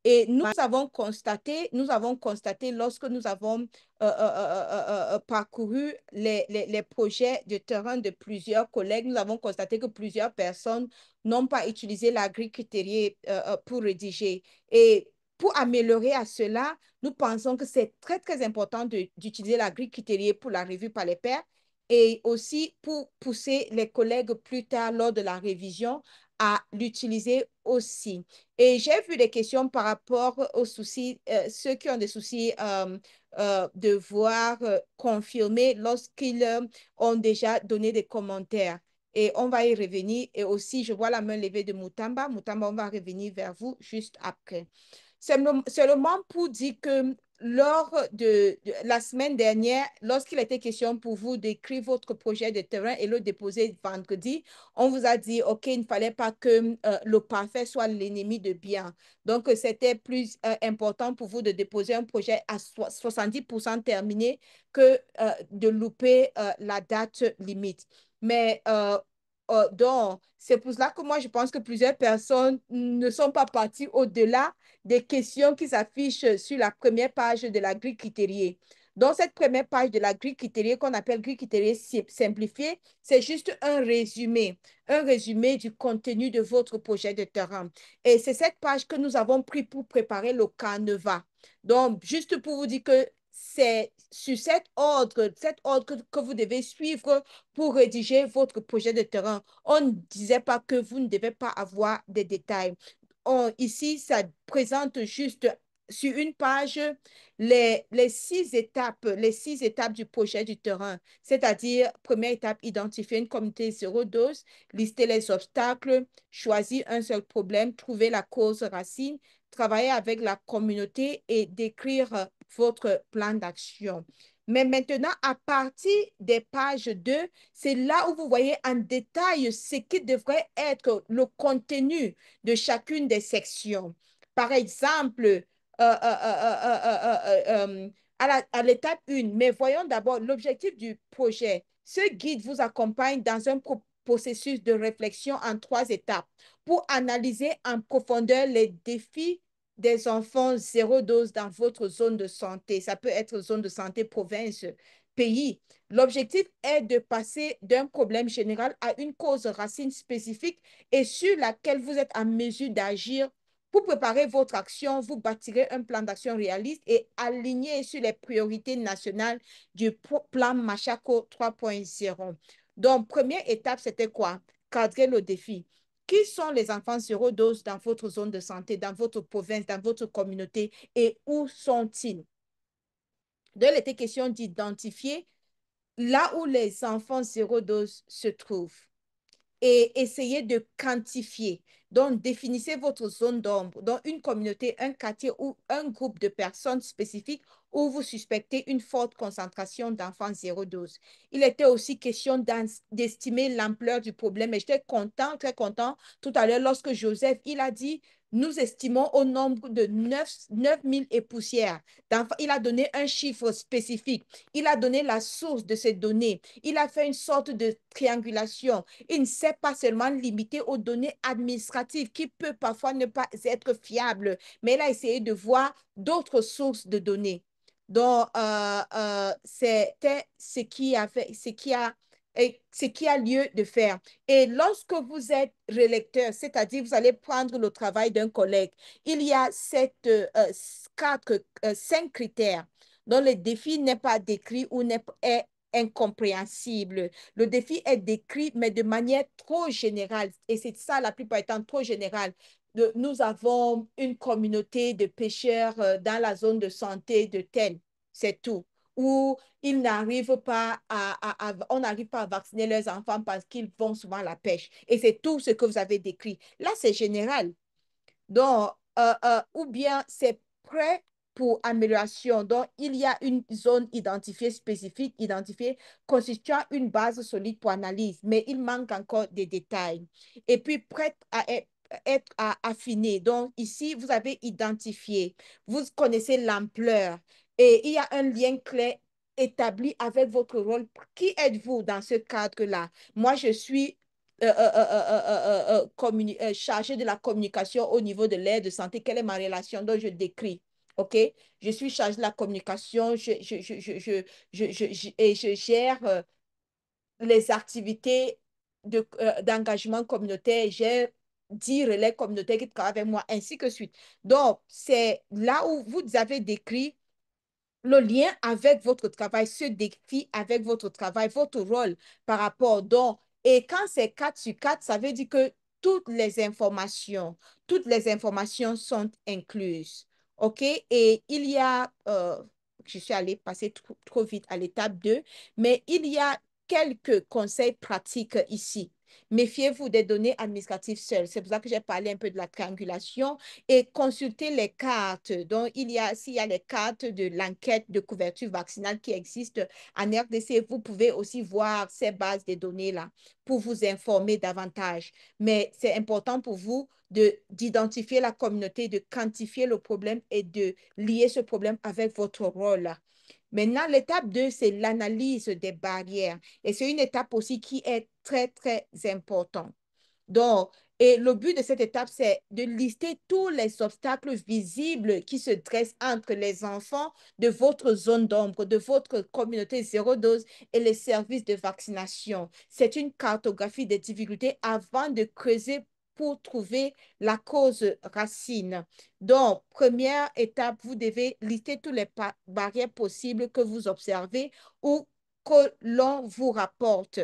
Et nous avons constaté lorsque nous avons parcouru les projets de terrain de plusieurs collègues, nous avons constaté que plusieurs personnes n'ont pas utilisé la grille critériée pour rédiger. Et pour améliorer à cela, nous pensons que c'est très, très important d'utiliser la grille critériée pour la revue par les pairs et aussi pour pousser les collègues plus tard lors de la révision à l'utiliser aussi. Et j'ai vu des questions par rapport aux soucis, ceux qui ont des soucis de voir confirmer lorsqu'ils ont déjà donné des commentaires. Et on va y revenir. Et aussi, je vois la main levée de Moutamba. Moutamba, on va revenir vers vous juste après. Seulement pour dire que lors de la semaine dernière, lorsqu'il était question pour vous d'écrire votre projet de terrain et le déposer vendredi, on vous a dit, OK, il ne fallait pas que le parfait soit l'ennemi de bien. Donc, c'était plus important pour vous de déposer un projet à 70% terminé que de louper la date limite. Mais donc, c'est pour cela que moi, je pense que plusieurs personnes ne sont pas parties au-delà des questions qui s'affichent sur la première page de la grille critériée. Dans cette première page de la grille critériée qu'on appelle grille critériée simplifiée, c'est juste un résumé du contenu de votre projet de terrain. Et c'est cette page que nous avons pris pour préparer le canevas. Donc, juste pour vous dire que c'est sur cet ordre que vous devez suivre pour rédiger votre projet de terrain. On ne disait pas que vous ne devez pas avoir des détails. Ici, ça présente juste sur une page les six étapes du projet du terrain. C'est-à-dire, première étape, identifier une communauté zéro dose, lister les obstacles, choisir un seul problème, trouver la cause racine, travailler avec la communauté et décrire votre plan d'action. Mais maintenant, à partir des pages 2, c'est là où vous voyez en détail ce qui devrait être le contenu de chacune des sections. Par exemple, à l'étape 1, mais voyons d'abord l'objectif du projet. Ce guide vous accompagne dans un processus de réflexion en 3 étapes pour analyser en profondeur les défis des enfants zéro dose dans votre zone de santé. Ça peut être zone de santé, province, pays. L'objectif est de passer d'un problème général à une cause racine spécifique et sur laquelle vous êtes en mesure d'agir. Pour préparer votre action, vous bâtirez un plan d'action réaliste et aligné sur les priorités nationales du plan Machako 3.0. Donc, première étape, c'était quoi? Cadrer le défi. Qui sont les enfants zéro dose dans votre zone de santé, dans votre province, dans votre communauté et où sont-ils? Donc, il était question d'identifier là où les enfants zéro dose se trouvent et essayez de quantifier. Donc, définissez votre zone d'ombre, donc une communauté, un quartier ou un groupe de personnes spécifiques où vous suspectez une forte concentration d'enfants zéro dose. Il était aussi question d'estimer l'ampleur du problème et j'étais content, très content tout à l'heure lorsque Joseph, il a dit, nous estimons au nombre de 9 000 et poussières. Il a donné un chiffre spécifique. Il a donné la source de ces données. Il a fait une sorte de triangulation. Il ne s'est pas seulement limité aux données administratives qui peuvent parfois ne pas être fiables, mais il a essayé de voir d'autres sources de données. Donc, c'était ce qui a lieu de faire. Et lorsque vous êtes relecteur, c'est-à-dire vous allez prendre le travail d'un collègue, il y a cinq critères dont le défi n'est pas décrit ou est incompréhensible. Le défi est décrit, mais de manière trop générale. Et c'est ça, la plupart du temps, trop générale. Nous avons une communauté de pêcheurs dans la zone de santé de tel, c'est tout. Ou ils n'arrivent pas on n'arrive pas à vacciner leurs enfants parce qu'ils vont souvent à la pêche. Et c'est tout ce que vous avez décrit. Là, c'est général. Donc, ou bien c'est prêt pour amélioration. Donc, il y a une zone identifiée, spécifique, identifiée, constituant une base solide pour analyse, mais il manque encore des détails. Et puis, prête à être affinée. Donc, ici, vous avez identifié, vous connaissez l'ampleur et il y a un lien clair établi avec votre rôle. Qui êtes-vous dans ce cadre-là? Moi, je suis chargée de la communication au niveau de l'aide de santé. Quelle est ma relation? Donc, je décris. OK? Je suis chargée de la communication et je gère les activités d'engagement communautaire. J'ai 10 relais communautaires qui travaillent avec moi, ainsi que suite. Donc, c'est là où vous avez décrit le lien avec votre travail, ce défi avec votre travail, votre rôle par rapport. Donc, et quand c'est 4 sur 4, ça veut dire que toutes les informations sont incluses. OK? Et il y a, je suis allée passer trop vite à l'étape 2, mais il y a quelques conseils pratiques ici. Méfiez-vous des données administratives seules. C'est pour ça que j'ai parlé un peu de la triangulation et consulter les cartes. Donc, s'il y a les cartes de l'enquête de couverture vaccinale qui existent en RDC, vous pouvez aussi voir ces bases de données-là pour vous informer davantage. Mais c'est important pour vous d'identifier la communauté, de quantifier le problème et de lier ce problème avec votre rôle. Maintenant, l'étape 2, c'est l'analyse des barrières. Et c'est une étape aussi qui est très, très importante. Donc, et le but de cette étape, c'est de lister tous les obstacles visibles qui se dressent entre les enfants de votre zone d'ombre, de votre communauté zéro dose et les services de vaccination. C'est une cartographie des difficultés avant de creuser pour trouver la cause racine. Donc, première étape, vous devez lister toutes les barrières possibles que vous observez ou que l'on vous rapporte.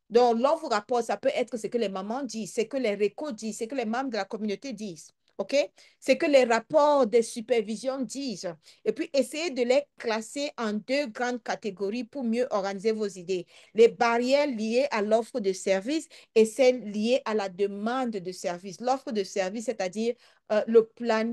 Donc, l'on vous rapporte, ça peut être ce que les mamans disent, ce que les récos disent, ce que les membres de la communauté disent. OK? Ce que les rapports de supervision disent. Et puis, essayez de les classer en deux grandes catégories pour mieux organiser vos idées. Les barrières liées à l'offre de services et celles liées à la demande de services. L'offre de services, c'est-à-dire le plan,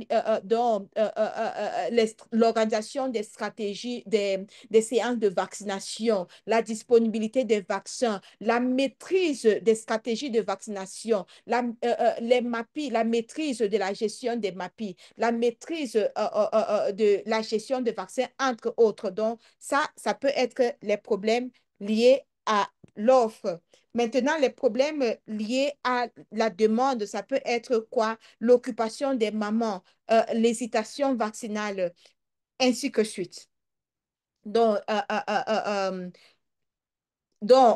l'organisation des stratégies, des séances de vaccination, la disponibilité des vaccins, la maîtrise des stratégies de vaccination, les MAPI, la maîtrise de la gestion des MAPI, la maîtrise de la gestion des vaccins, entre autres. Donc, ça peut être les problèmes liés à l'offre. Maintenant, les problèmes liés à la demande, ça peut être quoi? L'occupation des mamans, l'hésitation vaccinale, ainsi que suite. Donc,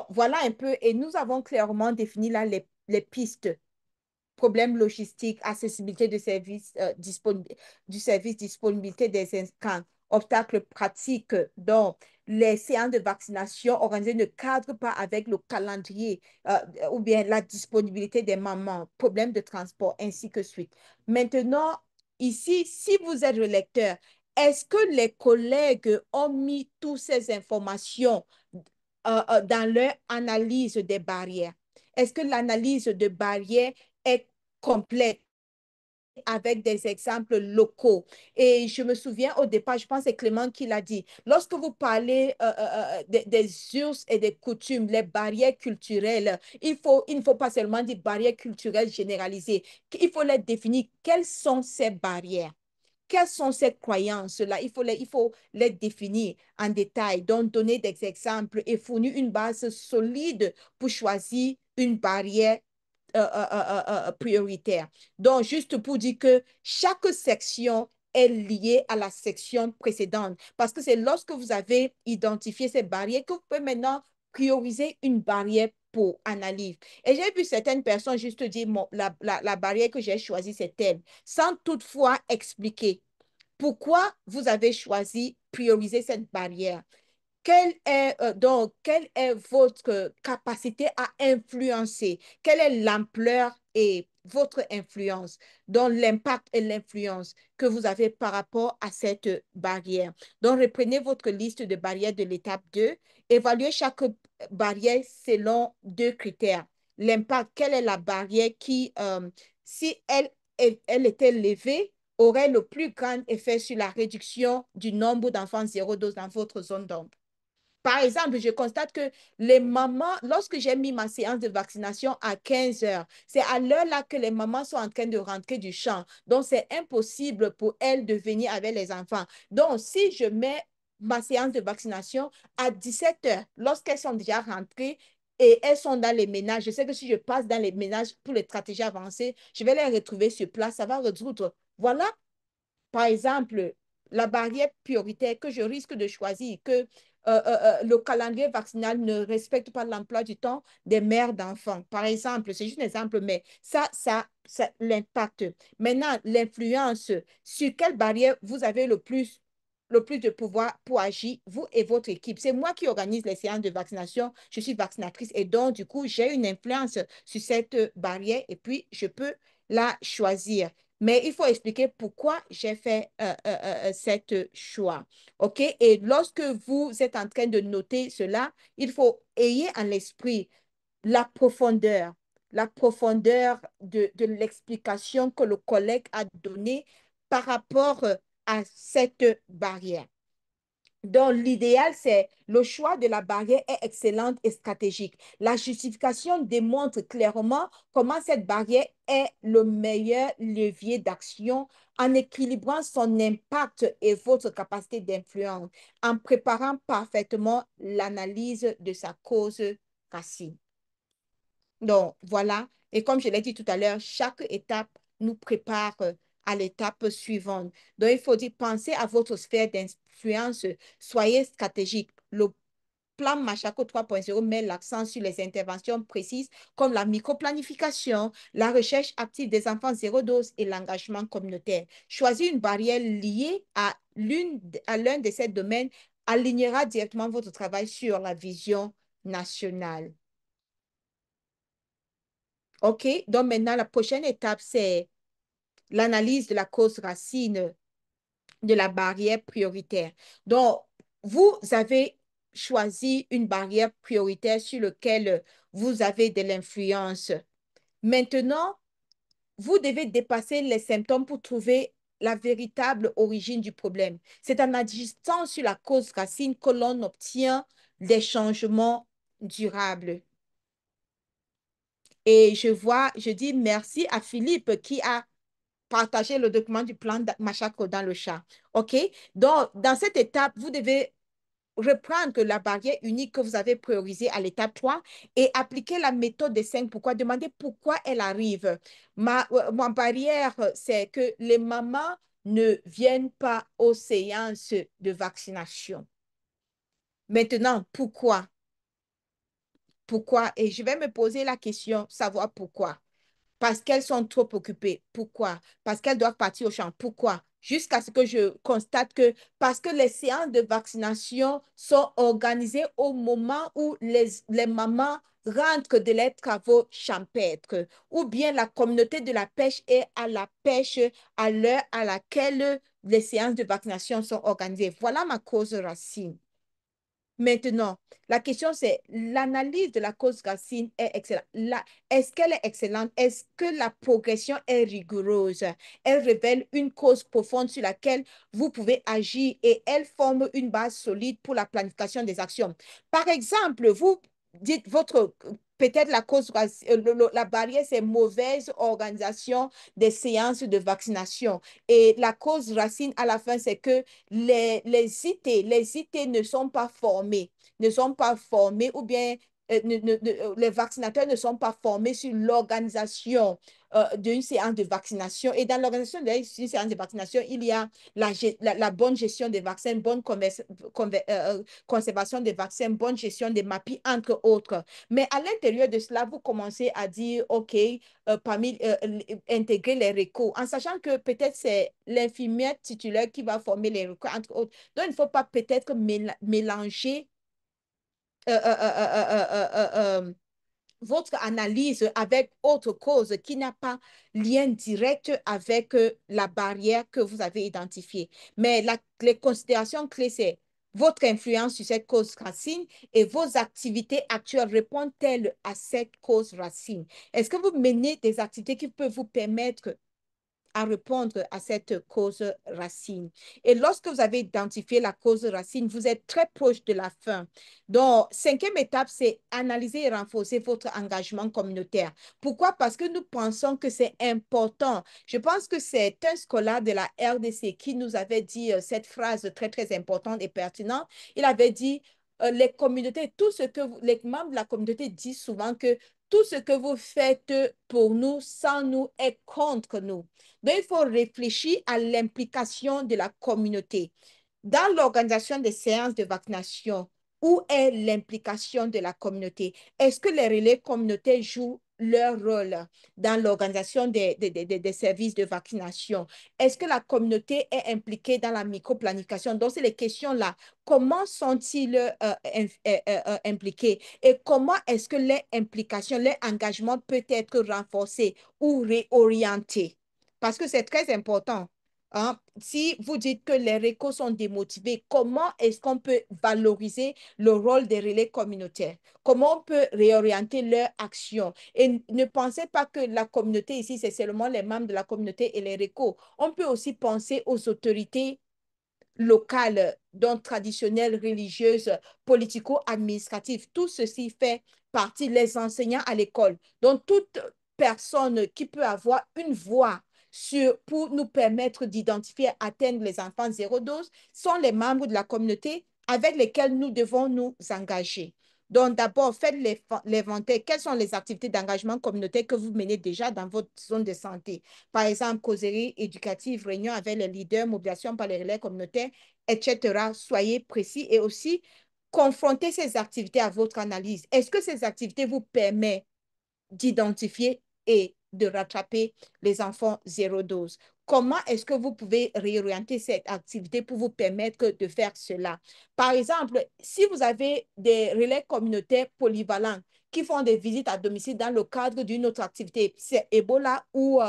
voilà un peu, et nous avons clairement défini là les pistes problèmes logistiques, accessibilité de services, du service, disponibilité des instants, obstacles pratiques. Donc, les séances de vaccination organisées ne cadrent pas avec le calendrier ou bien la disponibilité des mamans, problèmes de transport, ainsi que suite. Maintenant, ici, si vous êtes le lecteur, est-ce que les collègues ont mis toutes ces informations dans leur analyse des barrières? Est-ce que l'analyse de barrières est complète avec des exemples locaux? Et je me souviens au départ, je pense que c'est Clément qui l'a dit, lorsque vous parlez des us et des coutumes, les barrières culturelles, il ne faut pas seulement dire barrières culturelles généralisées, il faut les définir. Quelles sont ces barrières? Quelles sont ces croyances-là? Il faut les définir en détail, donc donner des exemples et fournir une base solide pour choisir une barrière prioritaire. Donc, juste pour dire que chaque section est liée à la section précédente, parce que c'est lorsque vous avez identifié ces barrières que vous pouvez maintenant prioriser une barrière pour analyse. Et j'ai vu certaines personnes juste dire, la barrière que j'ai choisie, c'est telle, sans toutefois expliquer pourquoi vous avez choisi prioriser cette barrière. Quelle est votre capacité à influencer? Quelle est l'ampleur et votre influence, donc l'impact et l'influence que vous avez par rapport à cette barrière? Donc, reprenez votre liste de barrières de l'étape 2. Évaluez chaque barrière selon deux critères. L'impact, quelle est la barrière qui, si elle était levée, aurait le plus grand effet sur la réduction du nombre d'enfants zéro dose dans votre zone d'ombre. Par exemple, je constate que les mamans, lorsque j'ai mis ma séance de vaccination à 15 heures, c'est à l'heure-là que les mamans sont en train de rentrer du champ. Donc, c'est impossible pour elles de venir avec les enfants. Donc, si je mets ma séance de vaccination à 17 heures, lorsqu'elles sont déjà rentrées, et elles sont dans les ménages. Je sais que si je passe dans les ménages pour les stratégies avancées, je vais les retrouver sur place. Ça va résoudre. Voilà, par exemple, la barrière prioritaire que je risque de choisir, que le calendrier vaccinal ne respecte pas l'emploi du temps des mères d'enfants. Par exemple, c'est juste un exemple, mais ça l'impact. Maintenant, l'influence, sur quelle barrière vous avez le plus de pouvoir pour agir, vous et votre équipe. C'est moi qui organise les séances de vaccination. Je suis vaccinatrice et donc, du coup, j'ai une influence sur cette barrière et puis je peux la choisir. Mais il faut expliquer pourquoi j'ai fait cette choix. OK? Et lorsque vous êtes en train de noter cela, il faut ayez en l'esprit la la profondeur de l'explication que le collègue a donnée par rapport à cette barrière. Donc, l'idéal, c'est le choix de la barrière est excellente et stratégique. La justification démontre clairement comment cette barrière est le meilleur levier d'action en équilibrant son impact et votre capacité d'influence, en préparant parfaitement l'analyse de sa cause racine. Donc, voilà. Et comme je l'ai dit tout à l'heure, chaque étape nous prépare à l'étape suivante. Donc, il faut dire, pensez à votre sphère d'influence, soyez stratégique. Le plan Machako 3.0 met l'accent sur les interventions précises comme la microplanification, la recherche active des enfants zéro dose et l'engagement communautaire. Choisir une barrière liée à l'un de ces domaines alignera directement votre travail sur la vision nationale. OK? Donc maintenant, la prochaine étape, c'est l'analyse de la cause racine de la barrière prioritaire. Donc, vous avez choisi une barrière prioritaire sur laquelle vous avez de l'influence. Maintenant, vous devez dépasser les symptômes pour trouver la véritable origine du problème. C'est en agissant sur la cause racine que l'on obtient des changements durables. Et je dis merci à Philippe qui a partagé le document du plan Machako dans le chat. OK? Donc, dans cette étape, vous devez reprendre la barrière unique que vous avez priorisée à l'étape 3 et appliquer la méthode des 5 pourquoi. Demandez pourquoi elle arrive. Ma barrière, c'est que les mamans ne viennent pas aux séances de vaccination. Maintenant, pourquoi? Pourquoi? Et je vais me poser la question, savoir pourquoi. Parce qu'elles sont trop occupées. Pourquoi? Parce qu'elles doivent partir au champ. Pourquoi? Jusqu'à ce que je constate que parce que les séances de vaccination sont organisées au moment où les mamans rentrent de leurs travaux champêtres, ou bien la communauté de la pêche est à la pêche à l'heure à laquelle les séances de vaccination sont organisées. Voilà ma cause racine. Maintenant, la question c'est, l'analyse de la cause racine est excellente. Est-ce qu'elle est excellente? Est-ce que la progression est rigoureuse? Elle révèle une cause profonde sur laquelle vous pouvez agir et elle forme une base solide pour la planification des actions. Par exemple, vous dites peut-être la cause, la barrière, c'est mauvaise organisation des séances de vaccination. Et la cause racine à la fin, c'est que les IT ne sont pas formés, ou bien les vaccinateurs ne sont pas formés sur l'organisation d'une séance de vaccination. Et dans l'organisation d'une séance de vaccination, il y a la bonne gestion des vaccins, bonne conservation des vaccins, bonne gestion des MAPI, entre autres. Mais à l'intérieur de cela, vous commencez à dire, OK, intégrer les récos, en sachant que peut-être c'est l'infirmière titulaire qui va former les récos, entre autres. Donc, il ne faut pas peut-être mélanger euh, euh, euh, euh, euh, euh, euh, euh, votre analyse avec autre cause qui n'a pas lien direct avec la barrière que vous avez identifiée. Mais les considérations clés, c'est votre influence sur cette cause racine et vos activités actuelles répondent-elles à cette cause racine? Est-ce que vous menez des activités qui peuvent vous permettre à répondre à cette cause racine. Et lorsque vous avez identifié la cause racine, vous êtes très proche de la fin. Donc, cinquième étape, c'est analyser et renforcer votre engagement communautaire. Pourquoi? Parce que nous pensons que c'est important. Je pense que c'est un scolaire de la RDC qui nous avait dit cette phrase très, très importante et pertinente. Il avait dit, les communautés, tout ce que les membres de la communauté disent souvent que tout ce que vous faites pour nous, sans nous, est contre nous. Donc, il faut réfléchir à l'implication de la communauté. Dans l'organisation des séances de vaccination, où est l'implication de la communauté? Est-ce que les relais communautaires jouent leur rôle dans l'organisation des services de vaccination? Est-ce que la communauté est impliquée dans la microplanification? Donc, c'est les questions-là. Comment sont-ils impliqués et comment est-ce que leur implication, leur engagement peut être renforcé ou réorienté? Parce que c'est très important. Hein? Si vous dites que les réseaux sont démotivés, comment est-ce qu'on peut valoriser le rôle des relais communautaires? Comment on peut réorienter leur action? Et ne pensez pas que la communauté ici, c'est seulement les membres de la communauté et les réseaux. On peut aussi penser aux autorités locales, donc traditionnelles, religieuses, politico-administratives. Tout ceci fait partie des enseignants à l'école. Donc, toute personne qui peut avoir une voix pour nous permettre d'identifier et atteindre les enfants zéro dose sont les membres de la communauté avec lesquels nous devons nous engager. Donc, d'abord, faites l'inventaire. Quelles sont les activités d'engagement communautaire que vous menez déjà dans votre zone de santé? Par exemple, causerie éducative, réunion avec les leaders, mobilisation par les relais communautaires, etc. Soyez précis et aussi confrontez ces activités à votre analyse. Est-ce que ces activités vous permettent d'identifier et de rattraper les enfants zéro dose? Comment est-ce que vous pouvez réorienter cette activité pour vous permettre de faire cela? Par exemple, si vous avez des relais communautaires polyvalents qui font des visites à domicile dans le cadre d'une autre activité, c'est Ebola ou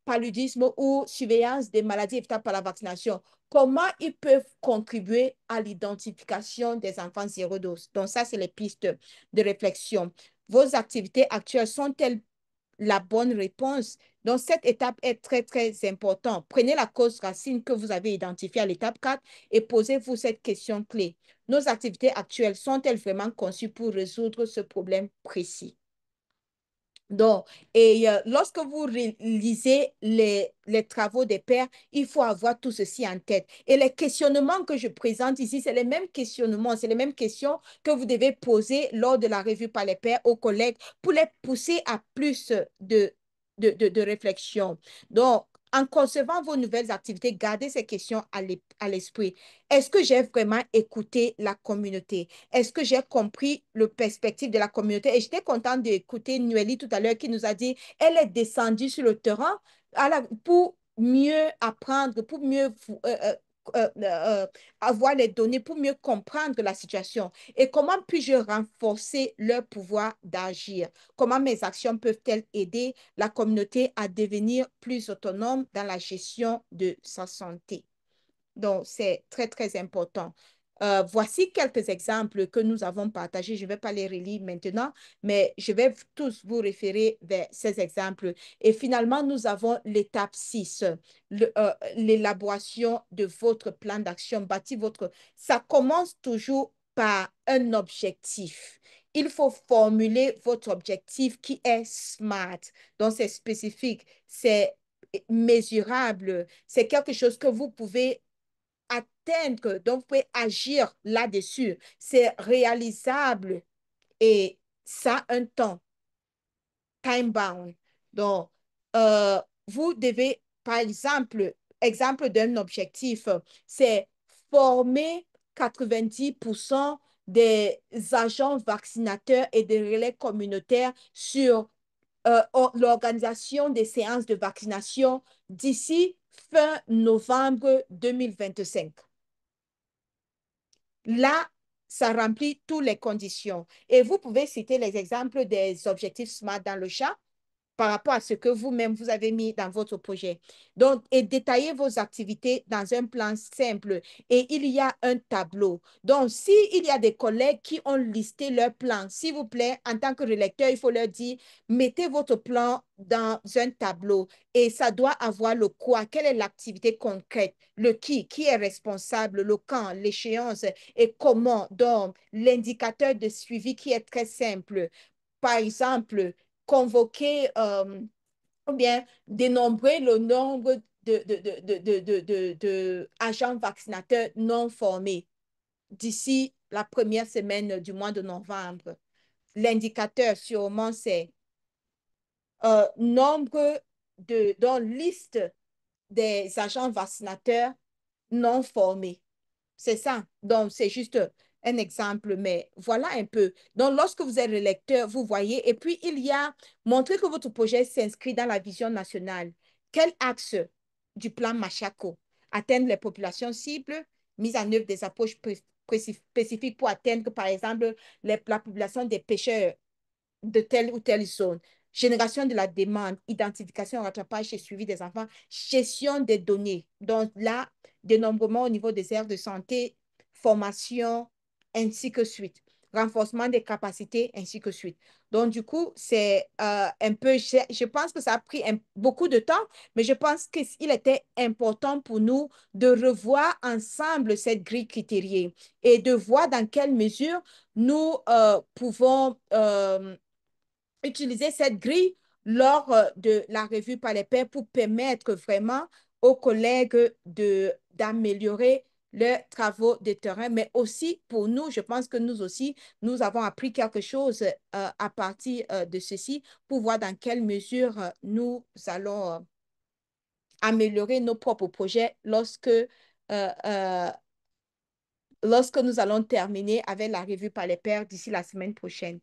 paludisme ou surveillance des maladies évitables par la vaccination, comment ils peuvent contribuer à l'identification des enfants zéro dose? Donc, ça, c'est les pistes de réflexion. Vos activités actuelles sont-elles la bonne réponse? Donc, cette étape est très, très importante. Prenez la cause racine que vous avez identifiée à l'étape 4 et posez-vous cette question clé. Nos activités actuelles sont-elles vraiment conçues pour résoudre ce problème précis? Donc, lorsque vous lisez les travaux des pairs, il faut avoir tout ceci en tête. Et les questionnements que je présente ici, c'est les mêmes questionnements, c'est les mêmes questions que vous devez poser lors de la revue par les pairs aux collègues pour les pousser à plus de réflexion. Donc, en concevant vos nouvelles activités, gardez ces questions à l'esprit. Est-ce que j'ai vraiment écouté la communauté? Est-ce que j'ai compris le perspective de la communauté? Et j'étais contente d'écouter Nueli tout à l'heure qui nous a dit, elle est descendue sur le terrain pour mieux apprendre, pour mieux euh, euh, avoir les données, pour mieux comprendre la situation. Et comment puis-je renforcer leur pouvoir d'agir? Comment mes actions peuvent-elles aider la communauté à devenir plus autonome dans la gestion de sa santé? Donc, c'est très, très important. Voici quelques exemples que nous avons partagés. Je ne vais pas les relire maintenant, mais je vais tous vous référer vers ces exemples. Et finalement, nous avons l'étape 6, l'élaboration de votre plan d'action. Bâtir votre... Ça commence toujours par un objectif. Il faut formuler votre objectif qui est SMART. Donc, c'est spécifique, c'est mesurable, c'est quelque chose que vous pouvez atteindre, donc vous pouvez agir là-dessus. C'est réalisable et ça a un temps, time bound. Donc, vous devez, par exemple, exemple d'un objectif, c'est former 90% des agents vaccinateurs et des relais communautaires sur l'organisation des séances de vaccination d'ici fin novembre 2025. Là, ça remplit toutes les conditions. Et vous pouvez citer les exemples des objectifs SMART dans le chat par rapport à ce que vous-même vous avez mis dans votre projet. Donc, et détaillez vos activités dans un plan simple et il y a un tableau. Donc, s'il y a des collègues qui ont listé leur plan, s'il vous plaît, en tant que relecteur, il faut leur dire, mettez votre plan dans un tableau et ça doit avoir le quoi, quelle est l'activité concrète, le qui est responsable, le quand, l'échéance et comment. Donc, l'indicateur de suivi qui est très simple. Par exemple, convoquer ou bien dénombrer le nombre de agents vaccinateurs non formés. d'ici la première semaine du mois de novembre. L'indicateur, sûrement, c'est nombre dans liste des agents vaccinateurs non formés. C'est ça. Donc, c'est juste un exemple, mais voilà un peu. Donc, lorsque vous êtes le lecteur, vous voyez, et puis il y a montrer que votre projet s'inscrit dans la vision nationale. Quel axe du plan Machaco? Atteindre les populations cibles, mise en œuvre des approches spécifiques pour atteindre, par exemple, la population des pêcheurs de telle ou telle zone. Génération de la demande, identification, rattrapage et suivi des enfants, gestion des données. Donc là, dénombrement au niveau des aires de santé, formation, ainsi que suite. Renforcement des capacités, ainsi que suite. Donc, du coup, c'est un peu, je pense que ça a pris beaucoup de temps, mais je pense qu'il était important pour nous de revoir ensemble cette grille critériée et de voir dans quelle mesure nous pouvons utiliser cette grille lors de la revue par les pairs pour permettre vraiment aux collègues d'améliorer leurs travaux de terrain, mais aussi pour nous, je pense que nous aussi, nous avons appris quelque chose à partir de ceci pour voir dans quelle mesure nous allons améliorer nos propres projets lorsque nous allons terminer avec la revue par les pairs d'ici la semaine prochaine.